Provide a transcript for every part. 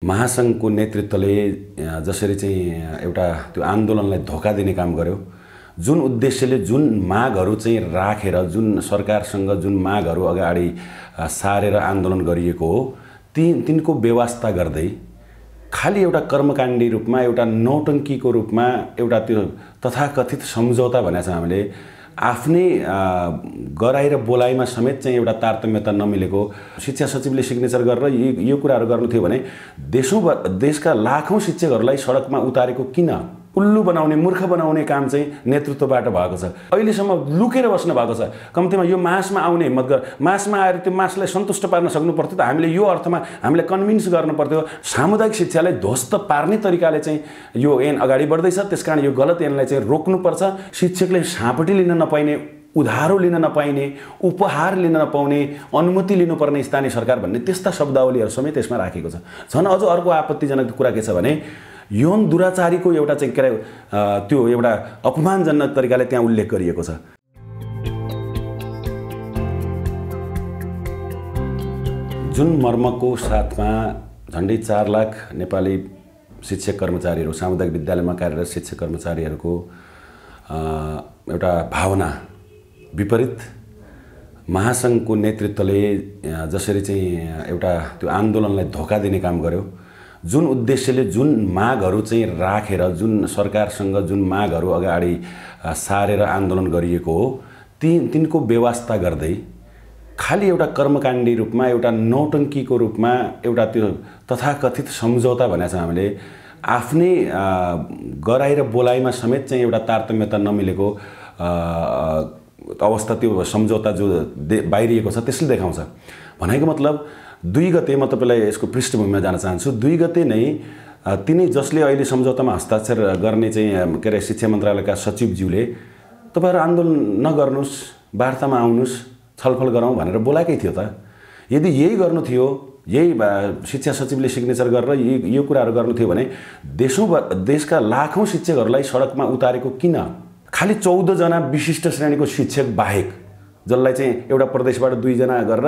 महासंघको नेतृत्वले जसरी चाहिँ एउटा त्यो आन्दोलनलाई धोका दिने काम गर्यो, जुन उद्देश्यले जुन मागहरू चाहिँ राखेर जुन सरकारसँग जुन मागहरू अगाडि सारेर आन्दोलन गरिएको हो तिनको व्यवस्था गर्दै खाली एउटा कर्मकाण्डी रूपमा एउटा नौटंकीको रूपमा एउटा त्यो तथाकथित सम्झौता भनेको छ। हामीले आफ्नै गराइ र बोलाइमा समेत चाहिँ एउटा तारतम्यता नमिलेको शिक्षा सचिवले सिग्नेचर गरेर यो कुराहरू गर्नु थियो भने देशका लाखौं शिक्षकहरूलाई सडकमा उतारेको किन? उल्लु बनाउने, मूर्ख बनाउने काम चाहिँ नेतृत्वबाट भएको छ। अहिलेसम्म लुकेर बस्नु भएको छ। कम्तीमा यो मासमा आउने हिम्मत गर, मासमा आएर त्यो मासलाई सन्तुष्ट पार्न सक्नु पर्थ्यो त। हामीले यो अर्थमा हामीले कन्भिन्स गर्नु पर्थ्यो। सामुदायिक शिक्षालाई ध्वस्त पार्ने तरिकाले चाहिँ यो ऐन अगाडि बढ्दैछ, त्यसकारण यो गलत ऐनलाई चाहिँ रोक्नुपर्छ। शिक्षकले सापटी लिन नपाइने, उधारो लिन नपाइने, उपहार लिन नपाउने, अनुमति लिनुपर्ने स्थानीय सरकार भन्ने त्यस्ता शब्दावलीहरू समेत यसमा राखेको छ। झन् अझ अर्को आपत्तिजनक कुरा के छ भने यौन दुराचारीको एउटा चाहिँ के त्यो एउटा अपमानजनक तरिकाले त्यहाँ उल्लेख गरिएको छ। जुन मर्मको साथमा झन्डै 4 लाख नेपाली शिक्षक कर्मचारीहरू, सामुदायिक विद्यालयमा कार्यरत शिक्षक कर्मचारीहरूको एउटा भावना विपरीत महासंघको नेतृत्वले जसरी चाहिँ एउटा त्यो आन्दोलनलाई धोका दिने काम गर्यो, जुन उद्देश्यले जुन मागहरू चाहिँ राखेर जुन सरकारसँग जुन मागहरू अगाडि सारेर आन्दोलन गरिएको हो तिनको व्यवस्था गर्दै खाली एउटा कर्मकाण्डी रूपमा एउटा नौटंकीको रूपमा एउटा त्यो तथाकथित सम्झौता भनेको छ। हामीले आफ्नै गराइ र बोलाइमा समेत चाहिँ एउटा तारतम्यता नमिलेको अवस्था त्यो सम्झौता जो बाहिरिएको छ त्यसले देखाउँछ। भनेको मतलब 2 गते म तपाईलाई यसको पृष्ठभूमिमा जान चाहन्छु। 2 गते नै तिनै जसले अहिले सम्झौतामा हस्ताक्षर गर्ने चाहिँ के अरे शिक्षा मन्त्रालयका सचिवज्यूले तपाईहरु आन्दोलन नगर्नुस्, वार्तामा आउनुस्, छलफल गरौँ भनेर बोलाएकै थियो त। यदि यही गर्नु थियो, यही शिक्षा सचिवले सिग्नेचर गरेर यो कुराहरू गर्नु थियो भने देशका लाखौं शिक्षकहरूलाई सडकमा उतारेको किन? खाली 14 जना विशिष्ट श्रेणीको शिक्षक बाहेक, जसलाई चाहिँ एउटा प्रदेशबाट 2 जना गरेर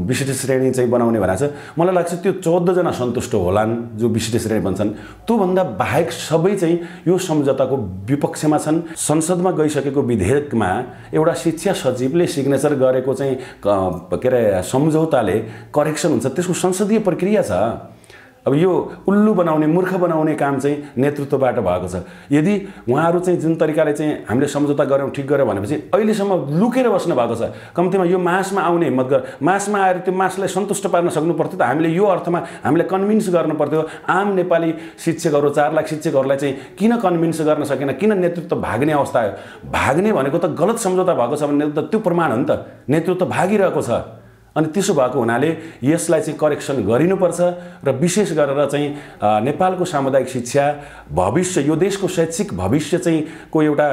विशिष्ट श्रेणी चाहिँ बनाउने भनेको छ। मलाई लाग्छ त्यो 14 जना सन्तुष्ट होलान् जो विशिष्ट श्रेणी बन्छन्। त्यो भन्दा बाहेक सबै चाहिँ यो सम्झौताको विपक्षमा छन्। संसदमा गइसकेको विधेयकमा एउटा शिक्षा सचिवले सिग्नेचर गरेको चाहिँ के अरे सम्झौताले करेक्सन हुन्छ, त्यसको संसदीय प्रक्रिया छ। अब यो उल्लु बनाउने, मूर्ख बनाउने काम चाहिँ नेतृत्वबाट भएको छ। यदि उहाँहरू चाहिँ जुन तरिकाले चाहिँ हामीले सम्झौता गर्यौं, ठीक गर्यो भनेपछि अहिलेसम्म लुकेर बस्नु भएको छ। कम्तीमा यो मासमा आउने हिम्मत गर, मासमा आएर त्यो मासलाई सन्तुष्ट पार्न सक्नु पर्थ्यो त। हामीले यो अर्थमा हामीले कन्भिन्स गर्नु पर्थ्यो। आम नेपाली शिक्षकहरू, 4 लाख शिक्षकहरूलाई चाहिँ किन कन्भिन्स गर्न सकेन? किन नेतृत्व भाग्ने अवस्था आयो? भाग्ने भनेको त गलत सम्झौता भएको छ भने त त्यो प्रमाण हो नि त। नेतृत्व भागिरहेको छ। अनि त्यसो भएको हुनाले यसलाई चाहिँ करेक्सन गरिनुपर्छ र विशेष गरेर चाहिँ नेपालको सामुदायिक शिक्षा भविष्य, यो देशको शैक्षिक भविष्य चाहिँ को एउटा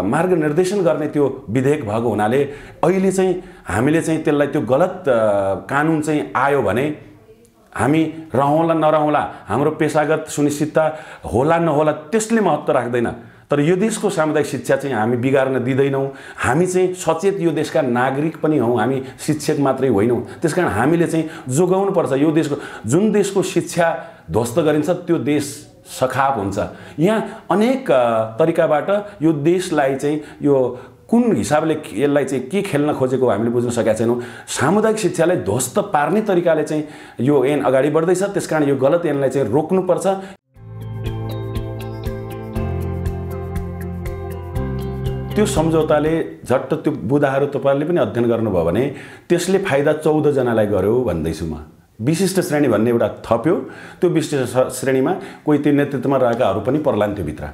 मार्गनिर्देशन गर्ने त्यो विधेयक भएको हुनाले अहिले चाहिँ हामीले चाहिँ त्यसलाई त्यो गलत कानुन चाहिँ आयो भने हामी रहौँला नरहौँला, हाम्रो पेशागत सुनिश्चितता होला नहोला त्यसले महत्त्व राख्दैन। तर यो देशको सामुदायिक शिक्षा चाहिँ हामी बिगार्न दिँदैनौँ। हामी चाहिँ सचेत यो देशका नागरिक पनि हौँ, हामी शिक्षक मात्रै होइनौँ। त्यसकारण हामीले चाहिँ जोगाउनु पर्छ। यो देशको जुन देशको शिक्षा ध्वस्त गरिन्छ त्यो देश सखाप हुन्छ। यहाँ अनेक तरिकाबाट यो देशलाई चाहिँ यो कुन हिसाबले यसलाई चाहिँ के खेल्न खोजेको हामीले बुझ्न सकेका छैनौँ। सामुदायिक शिक्षालाई ध्वस्त पार्ने तरिकाले चाहिँ यो ऐन अगाडि बढ्दैछ, त्यसकारण यो गलत ऐनलाई चाहिँ रोक्नुपर्छ। त्यो सम्झौताले झट्ट त्यो बुदाहरू तपाईहरुले पनि अध्ययन गर्नुभयो भने त्यसले फाइदा 14 जनालाई गर्यो भन्दैछु म। विशिष्ट श्रेणी भन्ने एउटा थप्यो, त्यो विशिष्ट श्रेणीमा कोही त्यो नेतृत्वमा रहेकाहरू पनि पर्लान् त्यो भित्र।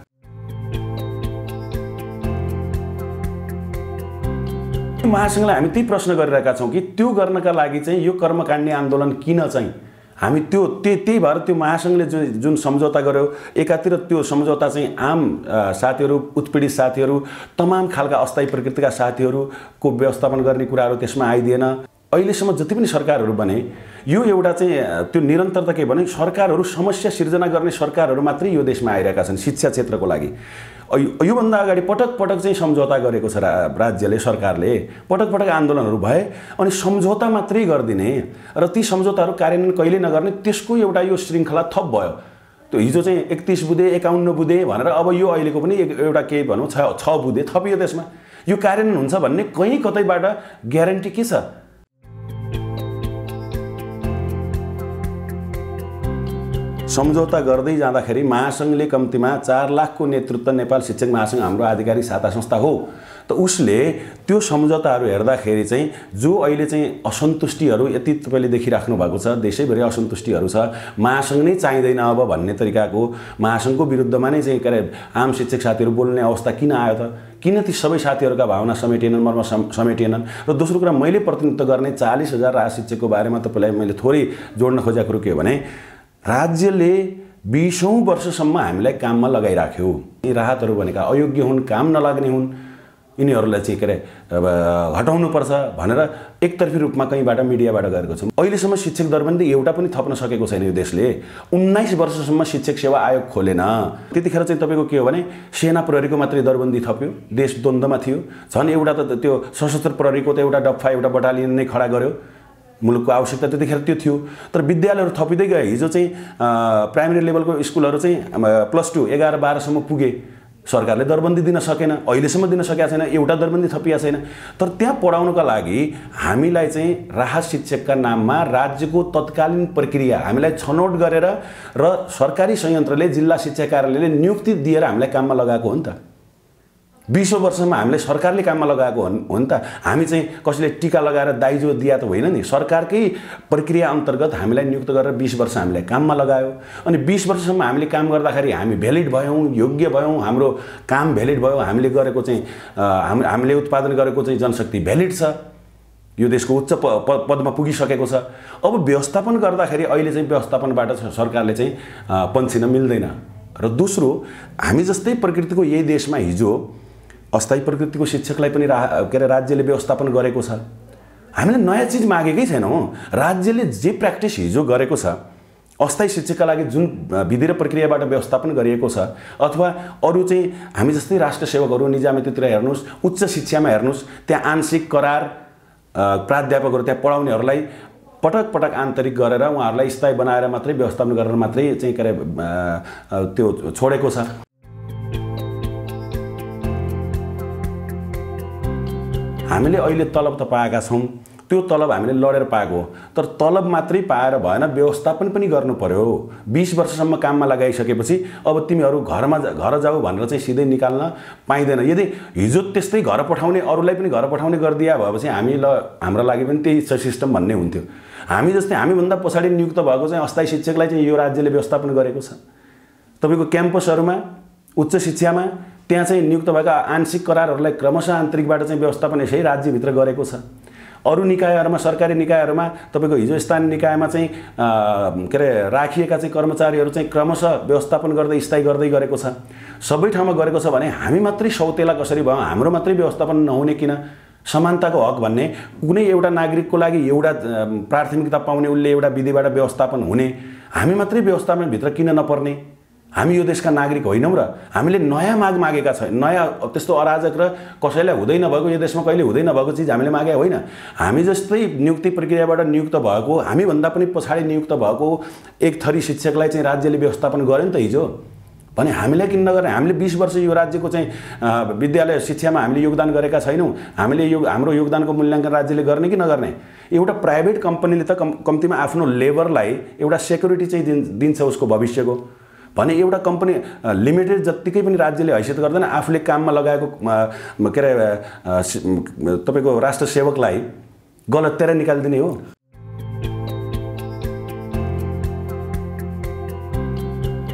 महासंघलाई हामी त्यही प्रश्न गरिरहेका छौँ कि त्यो गर्नका लागि चाहिँ यो कर्मकाण्डी आन्दोलन किन चाहिँ हामी त्यही भएर त्यो महासंघले जुन सम्झौता गर्यो, एकातिर त्यो सम्झौता चाहिँ आम साथीहरू, उत्पीडित साथीहरू, तमाम खालका अस्थायी प्रकृतिका साथीहरूको व्यवस्थापन गर्ने कुराहरू त्यसमा आइदिएन। अहिलेसम्म जति पनि सरकारहरू बने यो एउटा चाहिँ त्यो निरन्तरता के भने सरकारहरू समस्या सिर्जना गर्ने सरकारहरू मात्रै यो देशमा आइरहेका छन् शिक्षा क्षेत्रको लागि। योभन्दा अगाडि पटक पटक चाहिँ सम्झौता गरेको छ राज्यले, सरकारले पटक पटक आन्दोलनहरू भए अनि सम्झौता मात्रै गरिदिने र ती सम्झौताहरू कार्यान्वयन कहिले नगर्ने, त्यसको एउटा यो श्रृङ्खला थप भयो। त्यो हिजो चाहिँ 31 बुँदे 51 बुँदे भनेर अब यो अहिलेको पनि एउटा के भनौँ 6 बुँदे थपियो, त्यसमा यो कार्यान्वयन हुन्छ भन्ने कहीँ कतैबाट ग्यारेन्टी के छ? सम्झौता गर्दै जाँदाखेरि महासङ्घले कम्तीमा 4 लाखको नेतृत्व, नेपाल शिक्षक महासङ्घ हाम्रो आधिकारिक साता संस्था हो, त उसले त्यो सम्झौताहरू हेर्दाखेरि चाहिँ जो अहिले चाहिँ असन्तुष्टिहरू यति तपाईँले देखिराख्नु भएको छ, देशैभरि असन्तुष्टिहरू छ, महासङ्घ नै चाहिँदैन अब भन्ने तरिकाको, महासङ्घको विरुद्धमा नै चाहिँ के अरे आम शिक्षक साथीहरू बोल्ने अवस्था किन आयो त? किन ती सबै साथीहरूका भावना समेटिएनन्, मर्म समेटिएनन्? र दोस्रो कुरा, मैले प्रतिनिधित्व गर्ने 40,000 राज शिक्षकको बारेमा तपाईँलाई मैले थोरै जोड्न खोजेको कुरो के हो भने राज्यले 20औं वर्षसम्म हामीलाई काममा लगाइराख्यो। यी राहतहरू भनेका अयोग्य हुन्, काम नलाग्ने हुन्, यिनीहरूलाई चाहिँ के अरे हटाउनुपर्छ भनेर एकतर्फी रूपमा कहीँबाट मिडियाबाट गरेको छ। अहिलेसम्म शिक्षक दरबन्दी एउटा पनि थप्न सकेको छैन यो देशले। 19 वर्षसम्म शिक्षक सेवा आयोग खोलेन। त्यतिखेर चाहिँ तपाईँको के हो भने सेना प्रहरीको मात्रै दरबन्दी थप्यो, देश द्वन्द्वमा थियो। झन् एउटा त त्यो सशस्त्र प्रहरीको त एउटा डफा, एउटा बटालियन नै खडा गर्यो। मुलुकको आवश्यकता त्यतिखेर त्यो थियो। तर विद्यालयहरू थपिँदै गए। हिजो चाहिँ प्राइमेरी लेभलको स्कुलहरू चाहिँ +2, 11, 12सम्म पुगे। सरकारले दरबन्दी दिन सकेन, अहिलेसम्म दिन सकेका छैन, एउटा दरबन्दी थपिया छैन। तर त्यहाँ पढाउनका लागि हामीलाई चाहिँ राहत शिक्षकका नाममा राज्यको तत्कालीन प्रक्रिया हामीलाई छनौट गरेर र सरकारी संयन्त्रले, जिल्ला शिक्षा कार्यालयले नियुक्ति दिएर हामीलाई काममा लगाएको हो नि त। 20 वर्षमा हामीलाई सरकारले काममा लगाएको हो नि त। हामी चाहिँ कसैले टीका लगाएर दाइजो दिया त होइन नि, सरकारकै प्रक्रिया अन्तर्गत हामीलाई नियुक्त गरेर 20 वर्ष हामीलाई काममा लगायो। अनि 20 वर्षसम्म हामीले काम गर्दाखेरि हामी भ्यालिड भयौँ, योग्य भयौँ, हाम्रो काम भ्यालिड भयो, हामीले गरेको चाहिँ हामीले उत्पादन गरेको चाहिँ जनशक्ति भ्यालिड छ, यो देशको उच्च पदमा पुगिसकेको छ। अब व्यवस्थापन गर्दाखेरि अहिले चाहिँ व्यवस्थापनबाट सरकारले चाहिँ पन्छिन मिल्दैन। र दोस्रो, हामी जस्तै प्रकृतिको यही देशमा हिजो अस्थायी प्रकृतिको शिक्षकलाई पनि के अरे राज्यले व्यवस्थापन गरेको छ। हामीले नयाँ चिज मागेकै छैनौँ। राज्यले जे प्र्याक्टिस हिजो गरेको छ, अस्थायी शिक्षकका लागि जुन विधि र प्रक्रियाबाट व्यवस्थापन गरिएको छ, अथवा अरू चाहिँ हामी जस्तै राष्ट्र सेवकहरू निजामतीतिर हेर्नुहोस्, उच्च शिक्षामा हेर्नुहोस्, त्यहाँ आंशिक करार प्राध्यापकहरू त्यहाँ पढाउनेहरूलाई पटक पटक आन्तरिक गरेर उहाँहरूलाई स्थायी बनाएर मात्रै व्यवस्थापन गरेर मात्रै चाहिँ के अरे त्यो छोडेको छ। हामीले अहिले तलब त पाएका छौँ, त्यो तलब हामीले लडेर पाएको हो। तर तलब मात्रै पाएर भएन, व्यवस्थापन पनि गर्नु पर्यो। 20 वर्षसम्म काममा लगाइसकेपछि अब तिमीहरू घर जाऊ भनेर चाहिँ सिधै निकाल्न पाइँदैन। यदि हिजो त्यस्तै घर पठाउने, अरूलाई पनि घर पठाउने गरिदिया भएपछि हामी हाम्रो लागि पनि त्यही सिस्टम भन्ने हुन्थ्यो। हामी जस्तै हामीभन्दा पछाडि नियुक्त भएको चाहिँ अस्थायी शिक्षकलाई चाहिँ यो राज्यले व्यवस्थापन गरेको छ। तपाईँको क्याम्पसहरूमा, उच्च शिक्षामा त्यहाँ चाहिँ नियुक्त भएका आंशिक करारहरूलाई क्रमशः आन्तरिकबाट चाहिँ व्यवस्थापन यसै राज्यभित्र गरेको छ। अरू निकायहरूमा, सरकारी निकायहरूमा तपाईँको हिजो स्थानीय निकायमा चाहिँ के अरे राखिएका चाहिँ कर्मचारीहरू चाहिँ क्रमशः व्यवस्थापन गर्दै स्थायी गर्दै गरेको छ। सबै ठाउँमा गरेको छ भने हामी मात्रै सौतेला कसरी भयो? हाम्रो मात्रै व्यवस्थापन नहुने किन? समानताको हक भन्ने कुनै एउटा नागरिकको लागि एउटा प्राथमिकता पाउने, उसले एउटा विधिबाट व्यवस्थापन हुने, हामी मात्रै व्यवस्थापनभित्र किन नपर्ने? हामी यो देशका नागरिक होइनौँ र हामीले नयाँ माग मागेका छैन। नयाँ त्यस्तो अराजक र कसैलाई हुँदै नभएको, यो देशमा कहिले हुँदै नभएको चिज हामीले मागे होइन। हामी जस्तै नियुक्ति प्रक्रियाबाट नियुक्त भएको, हामीभन्दा पनि पछाडि नियुक्त भएको एक थरी शिक्षकलाई चाहिँ राज्यले व्यवस्थापन गर्यो नि त हिजो। भने हामीलाई किन नगर्ने? हामीले 20 वर्ष यो राज्यको चाहिँ विद्यालय शिक्षामा हामीले योगदान गरेका छैनौँ। हामीले हाम्रो योगदानको मूल्याङ्कन राज्यले गर्ने कि नगर्ने? एउटा प्राइभेट कम्पनीले त कम्तीमा आफ्नो लेबरलाई एउटा सेक्युरिटी चाहिँ दिन्छ उसको भविष्यको। भने एउटा कम्पनी लिमिटेड जत्तिकै पनि राज्यले हैसियत गर्दैन। आफूले काममा लगाएको के अरे तपाईँको राष्ट्र सेवकलाई गलत तेरा निकालिदिने हो।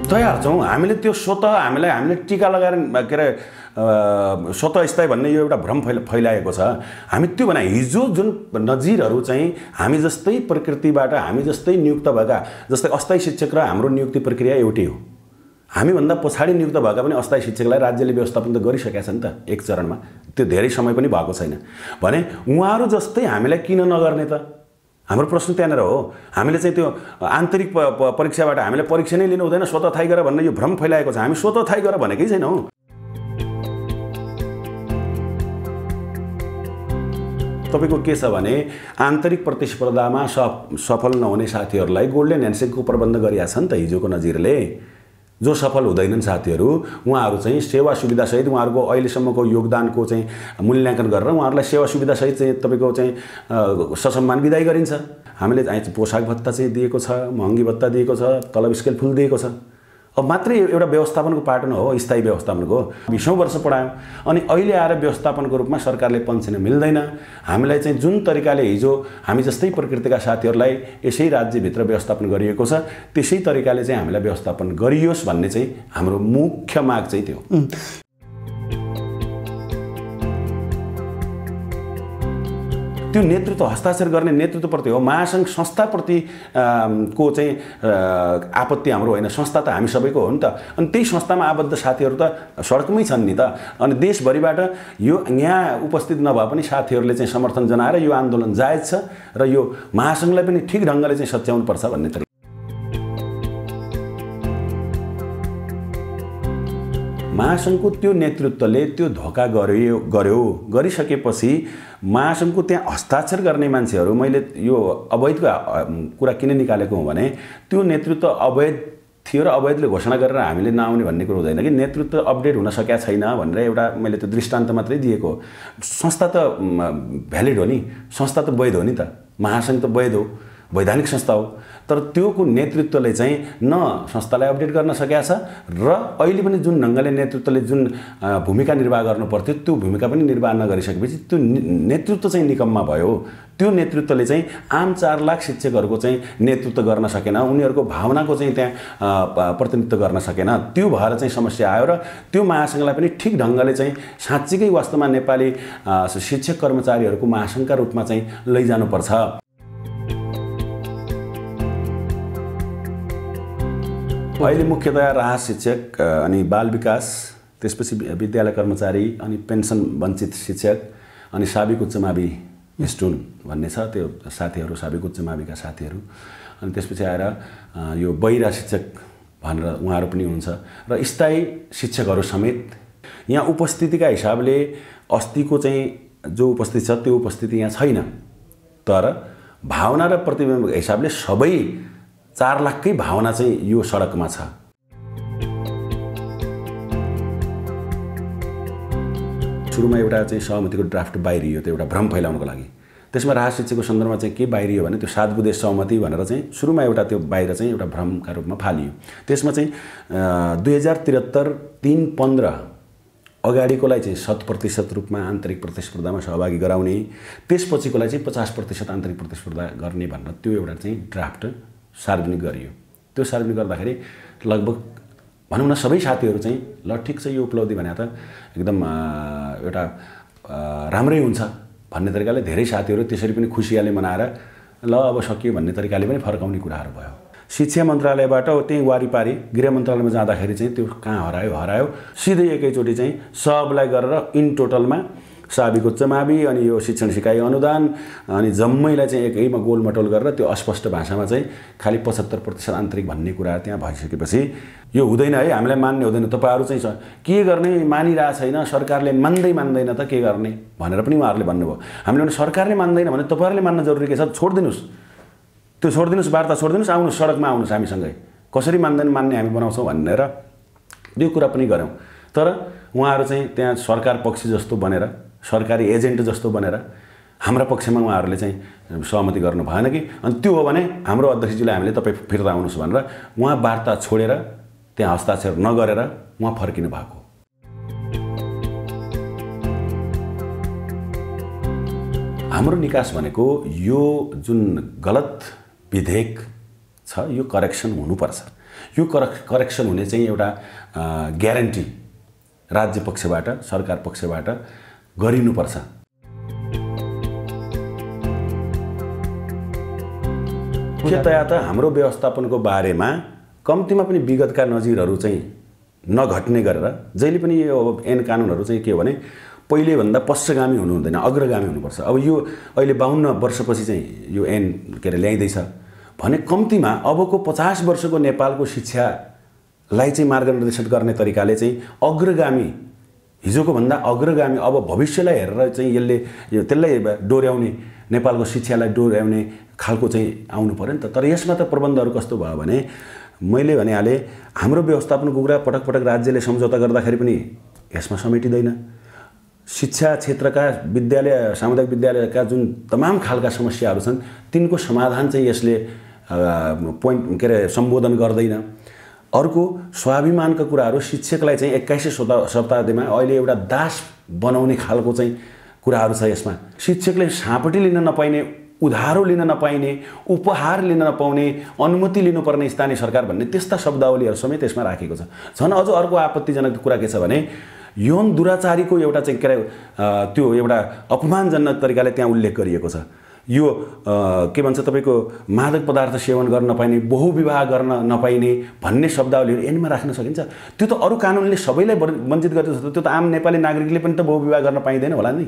तयार छौँ हामीले त्यो स्वतः हामीले टीका लगाएर के अरे स्वतः स्थायी भन्ने यो एउटा भ्रम फैलाएको छ। हामी त्यो भने हिजो जुन नजिरहरू चाहिँ हामी जस्तै प्रकृतिबाट, हामी जस्तै नियुक्त भएका, जस्तै अस्थायी शिक्षक र हाम्रो नियुक्ति प्रक्रिया एउटै हो। हामीभन्दा पछाडि नियुक्त भएका पनि अस्थायी शिक्षकलाई राज्यले व्यवस्थापन त गरिसकेका छ नि त एक चरणमा, त्यो धेरै समय पनि भएको छैन भने उहाँहरू जस्तै हामीलाई किन नगर्ने त? हाम्रो प्रश्न त्यहाँनिर हो। हामीले चाहिँ त्यो आन्तरिक परीक्षाबाट हामीले परीक्षा नै लिनु हुँदैन, स्वतः थाहै गर भन्ने यो भ्रम फैलाएको छ। हामी स्वतः थाहै गर भनेकै छैनौँ। तपाईँको के छ भने आन्तरिक प्रतिस्पर्धामा सफल नहुने साथीहरूलाई गोल्डन ह्यान्डसेकको प्रबन्ध गरिएको छ नि त हिजोको नजिरले। जो सफल हुँदैनन् साथीहरू उहाँहरू चाहिँ सेवा सुविधासहित उहाँहरूको अहिलेसम्मको योगदानको चाहिँ मूल्याङ्कन गरेर उहाँहरूलाई सेवा सुविधासहित चाहिँ तपाईँको चाहिँ ससम्मान विदाई गरिन्छ। हामीले चाहिँ पोसाक भत्ता चाहिँ दिएको छ, महँगी भत्ता दिएको छ, तलब स्केल फुल दिएको छ। अब मात्रै एउटा व्यवस्थापनको पाटो न हो, स्थायी व्यवस्थापनको 20औं वर्ष पढायौँ अनि अहिले आएर व्यवस्थापनको रूपमा सरकारले पेन्सन मिल्दैन। हामीलाई चाहिँ जुन तरिकाले हिजो हामी जस्तै प्रकृतिका साथीहरूलाई यसै राज्यभित्र व्यवस्थापन गरिएको छ त्यसै तरिकाले चाहिँ हामीलाई व्यवस्थापन गरियोस् भन्ने चाहिँ हाम्रो मुख्य माग चाहिँ त्यो। त्यो नेतृत्व हस्ताक्षर गर्ने नेतृत्वप्रति हो, महासङ्घ संस्थाप्रति को चाहिँ आपत्ति हाम्रो होइन। संस्था त हामी सबैको हो नि त। अनि त्यही संस्थामा आबद्ध साथीहरू त सडकमै छन् नि त। अनि देशभरिबाट यो यहाँ उपस्थित नभए पनि साथीहरूले चाहिँ समर्थन जनाएर यो आन्दोलन जायज छ र यो महासङ्घलाई पनि ठिक ढङ्गले चाहिँ सच्याउनुपर्छ भन्ने तरिका। महासङ्घको त्यो नेतृत्वले त्यो धोका गर्यो गरिसकेपछि महासङ्घको त्यहाँ हस्ताक्षर गर्ने मान्छेहरू, मैले यो अवैधको कुरा किन निकालेको हुँ भने त्यो नेतृत्व अवैध थियो र अवैधले घोषणा गरेर हामीले नआउने भन्ने कुरो हुँदैन कि नेतृत्व अपडेट हुन सकेका छैन भनेर एउटा मैले त्यो दृष्टान्त मात्रै दिएको। संस्था त भ्यालिड हो नि, संस्था त वैध हो नि त, महासङ्घ त वैध हो, वैधानिक संस्था हो। तर त्योको नेतृत्वले चाहिँ न संस्थालाई अपडेट गर्न सकेका छ र अहिले पनि जुन ढङ्गले नेतृत्वले जुन भूमिका निर्वाह गर्नु पर्थ्यो त्यो भूमिका पनि निर्वाह नगरिसकेपछि त्यो नेतृत्व चाहिँ निकम्मा भयो। त्यो नेतृत्वले चाहिँ आम 4 लाख शिक्षकहरूको चाहिँ नेतृत्व गर्न सकेन, उनीहरूको भावनाको चाहिँ त्यहाँ प्रतिनिधित्व गर्न सकेन। त्यो भएर चाहिँ समस्या आयो र त्यो महासङ्घलाई पनि ठिक ढङ्गले चाहिँ साँच्चीकै वास्तवमा नेपाली शिक्षक कर्मचारीहरूको महासङ्घका रूपमा चाहिँ लैजानुपर्छ। अहिले मुख्यतया राहत शिक्षक अनि बाल विकास, त्यसपछि विद्यालय कर्मचारी अनि पेन्सन वञ्चित शिक्षक अनि साबिक उच्च मावि स्टुन भन्ने छ त्यो साथीहरू, साबिक उच्च माविका साथीहरू। अनि त्यसपछि आएर यो बहिरा शिक्षक भनेर उहाँहरू पनि हुनुहुन्छ र स्थायी शिक्षकहरू समेत। यहाँ उपस्थितिका हिसाबले अस्तिको चाहिँ जो उपस्थिति छ त्यो उपस्थिति यहाँ छैन, तर भावना र प्रतिबिम्बको हिसाबले सबै 4 लाखकै भावना चाहिँ यो सडकमा छ। सुरुमा एउटा चाहिँ सहमतिको ड्राफ्ट बाहिरियो त्यो एउटा भ्रम फैलाउनको लागि। त्यसमा राहत शिक्षकको सन्दर्भमा चाहिँ के बाहिरियो भने त्यो 7 बुँदे सहमति भनेर चाहिँ सुरुमा एउटा त्यो बाहिर चाहिँ एउटा भ्रमका रूपमा फालियो। त्यसमा चाहिँ 2073 3-15 अगाडिकोलाई चाहिँ 100% रूपमा आन्तरिक प्रतिस्पर्धामा सहभागी गराउने, त्यसपछिकोलाई चाहिँ 50% आन्तरिक प्रतिस्पर्धा गर्ने भनेर त्यो एउटा चाहिँ ड्राफ्ट सार्वजनिक गरियो। त्यो सार्वजनिक गर्दाखेरि लगभग भनौँ न सबै साथीहरू चाहिँ ल ठिक छ यो उपलब्धि भने त एकदम एउटा राम्रै हुन्छ भन्ने तरिकाले धेरै साथीहरू त्यसरी पनि खुसियाले मनाएर ल अब सकियो भन्ने तरिकाले पनि फर्काउने कुराहरू भयो। शिक्षा मन्त्रालयबाट त्यही वारिपारी गृह मन्त्रालयमा जाँदाखेरि चाहिँ त्यो कहाँ हरायो सिधै एकैचोटि चाहिँ सबलाई गरेर इन टोटलमा साबिक उच्च मावि अनि यो शिक्षण सिकाइ अनुदान अनि जम्मैलाई चाहिँ एकैमा गोलमटोल गरेर त्यो अस्पष्ट भाषामा चाहिँ खालि 75% आन्तरिक भन्ने कुरा त्यहाँ भइसकेपछि यो हुँदैन है, हामीलाई मान्ने हुँदैन, तपाईँहरू चाहिँ के गर्ने मानिरहेको छैन, सरकारले मान्दैन त के गर्ने भनेर पनि उहाँहरूले भन्नुभयो। हामीले भने सरकारले मान्दैन भने तपाईँहरूले मान्न जरुरी के छ, छोडिदिनुहोस्, त्यो छोडिदिनुहोस्, वार्ता छोडिदिनुहोस्, आउनुहोस् सडकमा आउनुहोस्, हामीसँगै कसरी मान्दैन मान्ने हामी बनाउँछौँ भनेर त्यो कुरा पनि गऱ्यौँ। तर उहाँहरू चाहिँ त्यहाँ सरकार पक्ष जस्तो बनेर, सरकारी एजेन्ट जस्तो बनेर हाम्रा पक्षमा उहाँहरूले चाहिँ सहमति गर्नु भएन कि। अनि त्यो हो भने हाम्रो अध्यक्षजीलाई हामीले तपाईँ फिर्ता आउनुहोस् भनेर उहाँ वार्ता छोडेर त्यहाँ हस्ताक्षर नगरेर उहाँ फर्किनु भएको। हाम्रो निकास भनेको यो जुन गलत विधेयक छ यो करेक्सन हुनुपर्छ। यो करेक्सन हुने चाहिँ एउटा ग्यारेन्टी राज्य पक्षबाट, सरकार पक्षबाट गरिनुपर्छ। मुख्यतया त हाम्रो व्यवस्थापनको बारेमा कम्तीमा पनि विगतका नजिरहरू चाहिँ नघट्ने गरेर जहिले पनि यो ऐन कानुनहरू चाहिँ के हो भने पहिलेभन्दा पश्चगामी हुनु हुँदैन, अग्रगामी हुनुपर्छ। अब यो अहिले 52 वर्षपछि चाहिँ यो ऐन के अरे ल्याइँदैछ भने कम्तीमा अबको 50 वर्षको नेपालको शिक्षालाई चाहिँ मार्गनिर्देशन गर्ने तरिकाले चाहिँ अग्रगामी, हिजोको भन्दा अग्रगामी, अब भविष्यलाई हेरेर चाहिँ यसले त्यसलाई डोर्याउने, नेपालको शिक्षालाई डोर्याउने खालको चाहिँ आउनु पर्यो नि त। तर यसमा त प्रबन्धहरू कस्तो भयो भने मैले भनिहालेँ, हाम्रो व्यवस्थापनको कुरा पटक पटक राज्यले सम्झौता गर्दाखेरि पनि यसमा समेटिँदैन। शिक्षा क्षेत्रका विद्यालय, सामुदायिक विद्यालयका जुन तमाम खालका समस्याहरू छन् तिनको समाधान चाहिँ यसले के अरे सम्बोधन गर्दैन। अर्को स्वाभिमानका कुराहरू, शिक्षकलाई चाहिँ 21औं शताब्दीमा अहिले एउटा दास बनाउने खालको चाहिँ कुराहरू छ यसमा। शिक्षकले सापटी लिन नपाइने, उधारो लिन नपाइने, उपहार लिन नपाउने, अनुमति लिनुपर्ने स्थानीय सरकार भन्ने त्यस्ता शब्दावलीहरू समेत यसमा राखेको छ। झन् अझ अर्को आपत्तिजनक कुरा के छ भने यौन दुराचारीको एउटा चाहिँ के अरे त्यो एउटा अपमानजनक तरिकाले त्यहाँ उल्लेख गरिएको छ। यो के भन्छ तपाईँको मादक पदार्थ सेवन गर्न नपाइने, बहुविवाह गर्न नपाइने भन्ने शब्दावलीहरू ऐनमा राख्न सकिन्छ। त्यो त अरू कानुनले सबैलाई वञ्चित गर्दछ, त्यो त आम नेपाली नागरिकले पनि त बहुविवाह गर्न पाइँदैन होला नि।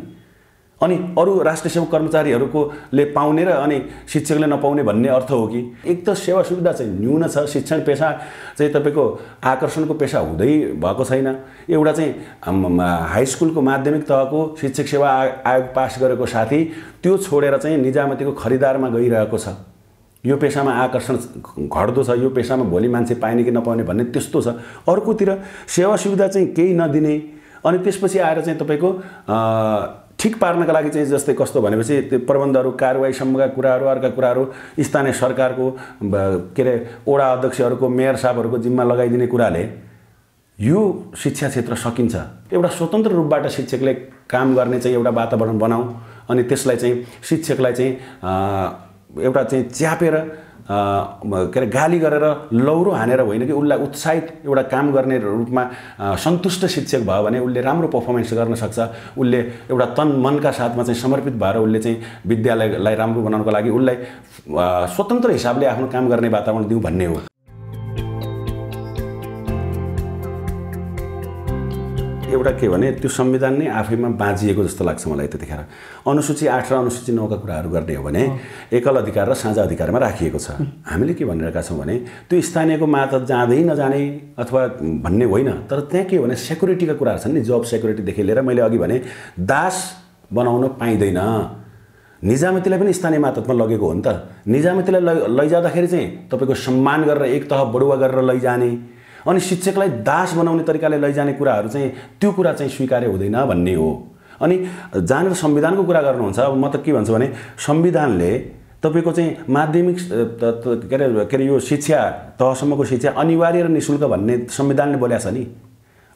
अनि अरू राष्ट्रिय सेवा कर्मचारीहरूले पाउने र अनि शिक्षकले नपाउने भन्ने अर्थ हो कि? एक त सेवा सुविधा चाहिँ न्यून छ, शिक्षण पेसा चाहिँ तपाईँको आकर्षणको पेसा हुँदै भएको छैन। एउटा चाहिँ हाई स्कुलको माध्यमिक तहको शिक्षक सेवा आयोग पास गरेको साथी त्यो छोडेर चाहिँ निजामतीको खरिदारमा गइरहेको छ। यो पेसामा आकर्षण घट्दो छ, यो पेसामा भोलि मान्छे पाइने कि नपाउने भन्ने त्यस्तो छ। अर्कोतिर सेवा सुविधा चाहिँ केही नदिने, अनि त्यसपछि आएर चाहिँ तपाईँको ठिक पार्नका लागि चाहिँ जस्तै कस्तो भनेपछि त्यो प्रबन्धहरू, कारवाहीसम्मका कुराहरू, अर्का कुराहरू स्थानीय सरकारको के अरे वडा अध्यक्षहरूको, मेयर साहबहरूको जिम्मा लगाइदिने कुराले यो शिक्षा क्षेत्र सकिन्छ। एउटा स्वतन्त्र रूपबाट शिक्षकले काम गर्ने चाहिँ एउटा वातावरण बनाऊ, अनि त्यसलाई चाहिँ शिक्षकलाई चाहिँ एउटा चाहिँ च्यापेर के अरे गाली गरेर लौरो हानेर होइन कि उसलाई उत्साहित एउटा काम गर्ने रूपमा सन्तुष्ट शिक्षक भयो भने उसले राम्रो पर्फर्मेन्स गर्न सक्छ। उसले एउटा तन मनका साथमा चाहिँ समर्पित भएर उसले चाहिँ विद्यालयलाई राम्रो बनाउनको लागि उसलाई स्वतन्त्र हिसाबले आफ्नो काम गर्ने वातावरण दिउँ भन्ने हो। एउटा के भने त्यो संविधान नै आफैमा बाँझिएको जस्तो लाग्छ मलाई त्यतिखेर। अनुसूची 8 र अनुसूची 9 का कुराहरू गर्ने हो भने एकल अधिकार र साझा अधिकारमा राखिएको छ। हामीले के भनिरहेका छौँ भने त्यो स्थानीयको मातहत जाँदै नजाने अथवा भन्ने होइन, तर त्यहाँ के हो भने सेक्युरिटीका कुराहरू छन् नि, जब सेक्युरिटीदेखि लिएर मैले अघि भने दास बनाउन पाइँदैन। निजामतीलाई पनि स्थानीय मातहतमा लगेको हो नि त। निजामतीलाई लैजाँदाखेरि चाहिँ तपाईँको सम्मान गरेर एक तह बढुवा गरेर लैजाने, अनि शिक्षकलाई दास बनाउने तरिकाले लैजाने कुराहरू चाहिँ त्यो कुरा चाहिँ स्वीकार्य हुँदैन भन्ने हो। अनि जहाँनिर संविधानको कुरा गर्नुहुन्छ, अब म त के भन्छु भने संविधानले तपाईँको चाहिँ माध्यमिक के अरे यो शिक्षा तहसम्मको शिक्षा अनिवार्य र निःशुल्क भन्ने संविधानले बोलेको छ नि।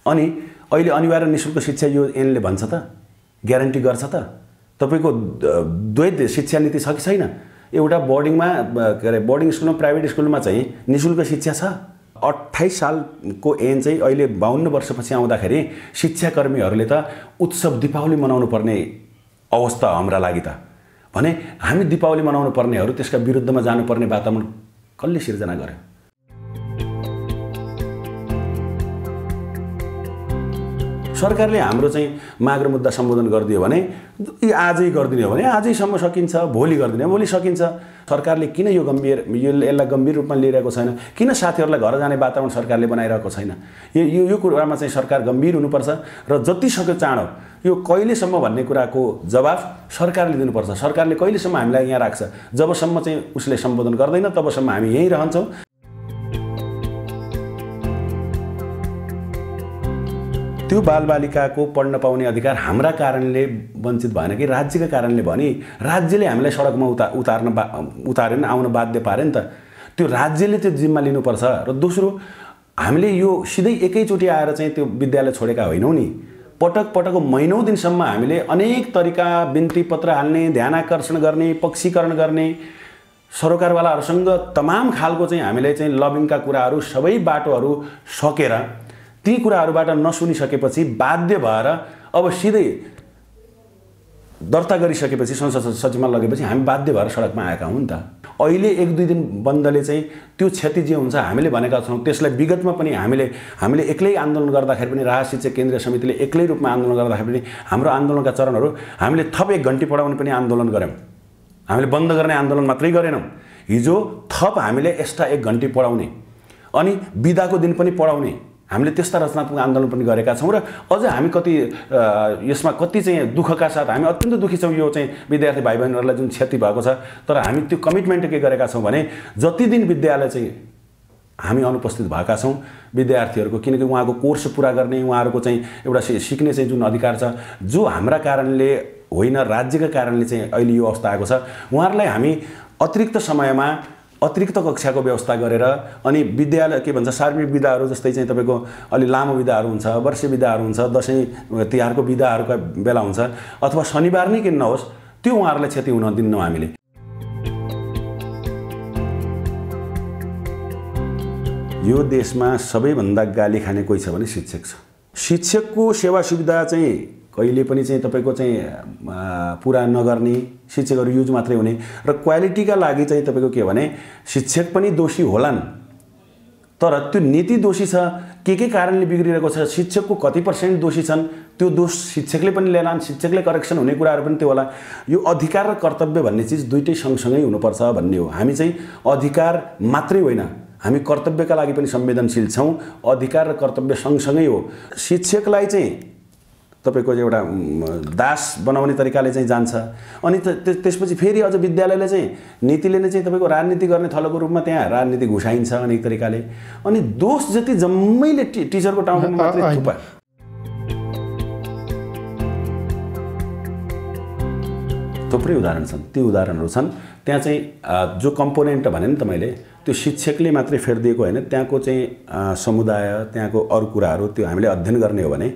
अनि अहिले अनिवार्य निःशुल्क शिक्षा यो ऐनले भन्छ त, ग्यारेन्टी गर्छ त? तपाईँको द्वैत शिक्षा नीति छ कि छैन? एउटा बोर्डिङमा के अरे बोर्डिङ स्कुलमा, प्राइभेट स्कुलमा चाहिँ निःशुल्क शिक्षा छ। 28 सालको ऐन चाहिँ अहिले 52 वर्षपछि आउँदाखेरि शिक्षाकर्मीहरूले त उत्सव दीपावली मनाउनु पर्ने अवस्था हाम्रा लागि त भने हामी दीपावली मनाउनु पर्नेहरू त्यसका विरुद्धमा जानुपर्ने वातावरण कसले सिर्जना गर्यो? सरकारले हाम्रो चाहिँ माग र मुद्दा सम्बोधन गरिदियो भने आजै गरिदिने हो भने आजैसम्म सकिन्छ, भोलि गरिदिने हो भोलि सकिन्छ। सरकारले किन यो यसलाई गम्भीर रूपमा लिइरहेको छैन? किन साथीहरूलाई घर जाने वातावरण सरकारले बनाइरहेको छैन? यो कुरामा चाहिँ सरकार गम्भीर हुनुपर्छ र जति सक्यो चाँडो यो कहिलेसम्म भन्ने कुराको जवाफ सरकारले दिनुपर्छ। सरकारले कहिलेसम्म हामीलाई यहाँ राख्छ? जबसम्म चाहिँ उसले सम्बोधन गर्दैन तबसम्म हामी यहीँ रहन्छौँ। त्यो बालबालिकाको पढ्न पाउने अधिकार हाम्रा कारणले वञ्चित भएन कि राज्यका कारणले भयो नि? राज्यले हामीलाई सडकमा उतारेन, आउन बाध्य पारे नि त। त्यो राज्यले त्यो जिम्मा लिनुपर्छ। र दोस्रो, हामीले यो सिधै एकैचोटि आएर चाहिँ त्यो विद्यालय छोडेका होइनौँ नि। पटक पटक महिनौँ दिनसम्म हामीले अनेक तरिका बिन्ती पत्र हाल्ने, ध्यान आकर्षण गर्ने, पक्षीकरण गर्ने, सरोकारवालाहरूसँग तमाम खालको चाहिँ हामीले चाहिँ लबिङका कुराहरू सबै बाटोहरू सकेर ती कुराहरूबाट नसुनिसकेपछि बाध्य भएर अब सिधै दर्ता गरिसकेपछि संसद सचिवमा लगेपछि हामी बाध्य भएर सडकमा आएका हौँ नि त। अहिले 1-2 दिन बन्दले चाहिँ त्यो क्षति जे हुन्छ हामीले भनेका छौँ त्यसलाई विगतमा पनि हामीले एक्लै आन्दोलन गर्दाखेरि पनि राहत शिक्षक केन्द्रीय समितिले एक्लै रूपमा आन्दोलन गर्दाखेरि पनि हाम्रो आन्दोलनका चरणहरू हामीले थप 1 घण्टी पढाउने पनि आन्दोलन गऱ्यौँ। हामीले बन्द गर्ने आन्दोलन मात्रै गरेनौँ, हिजो थप हामीले एक्स्ट्रा 1 घण्टी पढाउने अनि बिदाको दिन पनि पढाउने हामीले त्यस्ता रचनात्मक आन्दोलन पनि गरेका छौँ। र अझ हामी यसमा कति चाहिँ दुःखका साथ हामी अत्यन्त दुःखी छौँ। यो चाहिँ विद्यार्थी भाइ बहिनीहरूलाई जुन क्षति भएको छ, तर हामी त्यो कमिटमेन्ट के गरेका छौँ भने जति दिन विद्यालय चाहिँ हामी अनुपस्थित भएका छौँ विद्यार्थीहरूको, किनकि उहाँको कोर्स पुरा गर्ने उहाँहरूको चाहिँ एउटा सिक्ने चाहिँ जुन अधिकार छ, जो हाम्रा कारणले होइन राज्यका कारणले चाहिँ अहिले यो अवस्था आएको छ, उहाँहरूलाई हामी अतिरिक्त समयमा अतिरिक्त कक्षाको व्यवस्था गरेर अनि विद्यालय के भन्छ सार्वजनिक बिदाहरू जस्तै चाहिँ तपाईँको अलि लामो बिदाहरू हुन्छ, वर्षे बिदाहरू हुन्छ, दसैँ तिहारको बिदाहरूका बेला हुन्छ, अथवा शनिबार नै किन नहोस् त्यो उहाँहरूलाई क्षति हुन दिन्नौँ हामीले। यो देशमा सबैभन्दा गाली खाने कोही छ भने शिक्षक छ। शिक्षकको सेवा सुविधा चाहिँ कहिले पनि चाहिँ तपाईँको चाहिँ पुरा नगर्ने, शिक्षकहरू युज मात्रै हुने र क्वालिटीका लागि चाहिँ तपाईँको के भने शिक्षक पनि दोषी होलान्, तर त्यो नीति दोषी छ। के कारणले बिग्रिरहेको छ, शिक्षकको कति % दोषी छन्, त्यो दोष शिक्षकले पनि लिएलान्, शिक्षकले करेक्सन हुने कुराहरू पनि त्यो होला। यो अधिकार र कर्तव्य भन्ने चिज दुइटै सँगसँगै हुनुपर्छ भन्ने हो। हामी चाहिँ अधिकार मात्रै होइन, हामी कर्तव्यका लागि पनि संवेदनशील छौँ। अधिकार र कर्तव्य सँगसँगै हो। शिक्षकलाई चाहिँ तपाईँको एउटा दास बनाउने तरिकाले चाहिँ जान्छ अनि त्यसपछि फेरि अझ विद्यालयले चाहिँ नीतिले नै चाहिँ तपाईँको राजनीति गर्ने थलोको रूपमा त्यहाँ राजनीति घुसाइन्छ अनेक तरिकाले। अनि दोष जति जम्मैले टिचरको टाउकोमा मात्रै थुपा। थुप्रै उदाहरण छन्, ती उदाहरणहरू छन्। त्यहाँ चाहिँ जो कम्पोनेन्ट भने नि त मैले, त्यो शिक्षकले मात्रै फेरिदिएको होइन, त्यहाँको चाहिँ समुदाय, त्यहाँको अरू कुराहरू त्यो हामीले अध्ययन गर्ने हो भने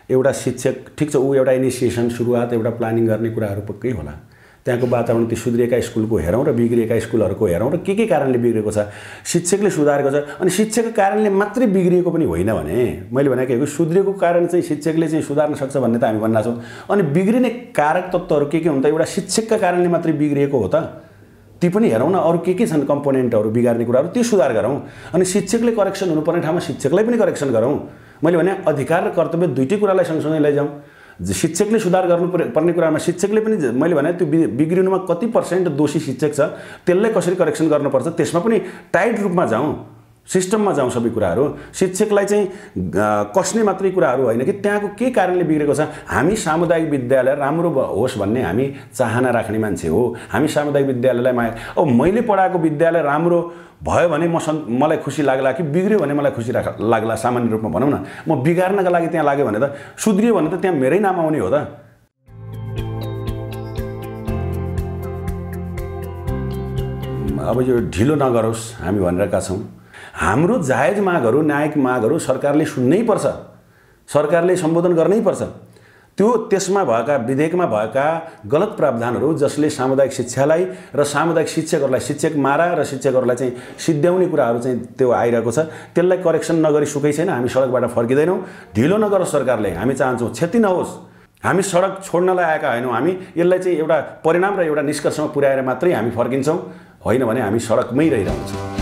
एउटा शिक्षक ठिक छ, ऊ एउटा इनिसिएसन सुरुवात एउटा प्लानिङ गर्ने कुराहरू पक्कै होला। त्यहाँको वातावरण त्यो सुध्रिएका स्कुलको हेरौँ र बिग्रिएका स्कुलहरूको हेरौँ र के कारणले बिग्रेको छ, शिक्षकले सुधारेको छ। अनि शिक्षकको कारणले मात्रै बिग्रिएको पनि होइन भने मैले भनेको हो, सुध्रिएको कारण चाहिँ शिक्षकले चाहिँ सुधार्न सक्छ भन्ने त हामी भन्ना छौँ। अनि बिग्रिने कारक तत्त्वहरू के हुन् त, एउटा शिक्षकका कारणले मात्रै बिग्रिएको हो त, ती पनि हेरौँ न। अरू के छन् कम्पोनेन्टहरू बिगार्ने कुराहरू, त्यो सुधार गरौँ। अनि शिक्षकले करेक्सन हुनुपर्ने ठाउँमा शिक्षकलाई पनि करेक्सन गरौँ। मैले भने अधिकार र कर्तव्य दुइटै कुरालाई सँगसँगै लैजाउँ। शिक्षकले सुधार गर्नुपर्ने कुरामा शिक्षकले पनि, मैले भने त्यो बिग्रिनुमा कति % दोषी शिक्षक छ त्यसलाई कसरी करेक्सन गर्नुपर्छ त्यसमा पनि टाइट रूपमा जाउँ, सिस्टममा जाउँ सबै कुराहरू। शिक्षकलाई चाहिँ कस्ने मात्रै कुराहरू होइन कि त्यहाँको के कारणले बिग्रेको छ। हामी सामुदायिक विद्यालय राम्रो होस् भन्ने हामी चाहना राख्ने मान्छे हो। हामी सामुदायिक विद्यालयलाई माया, अब मैले पढाएको विद्यालय राम्रो भयो भने मलाई खुसी लाग्ला कि बिग्रियो भने मलाई खुसी लाग्ला, सामान्य रूपमा भनौँ न। म बिगार्नका लागि त्यहाँ लाग्यो भने त, सुध्रियो भने त त्यहाँ मेरै नाम आउने हो त। अब यो ढिलो नगरोस् हामी भनिरहेका छौँ। हाम्रो जायज मागहरू, न्यायिक मागहरू सरकारले सुन्नै पर्छ, सरकारले सम्बोधन गर्नै पर्छ। त्यो त्यसमा भएका विधेयकमा भएका गलत प्रावधानहरू जसले सामुदायिक शिक्षालाई र सामुदायिक शिक्षकहरूलाई, शिक्षक मारा र शिक्षकहरूलाई चाहिँ सिद्ध्याउने कुराहरू चाहिँ त्यो आइरहेको छ, त्यसलाई करेक्सन नगरी सुकै छैन। हामी सडकबाट फर्किँदैनौँ। ढिलो नगरोस् सरकारले, हामी चाहन्छौँ क्षति नहोस्। हामी सडक छोड्नलाई आएका होइनौँ, हामी यसलाई चाहिँ एउटा परिणाम र एउटा निष्कर्षमा पुर्याएर मात्रै हामी फर्किन्छौँ, होइन भने हामी सडकमै रहिरहन्छौँ।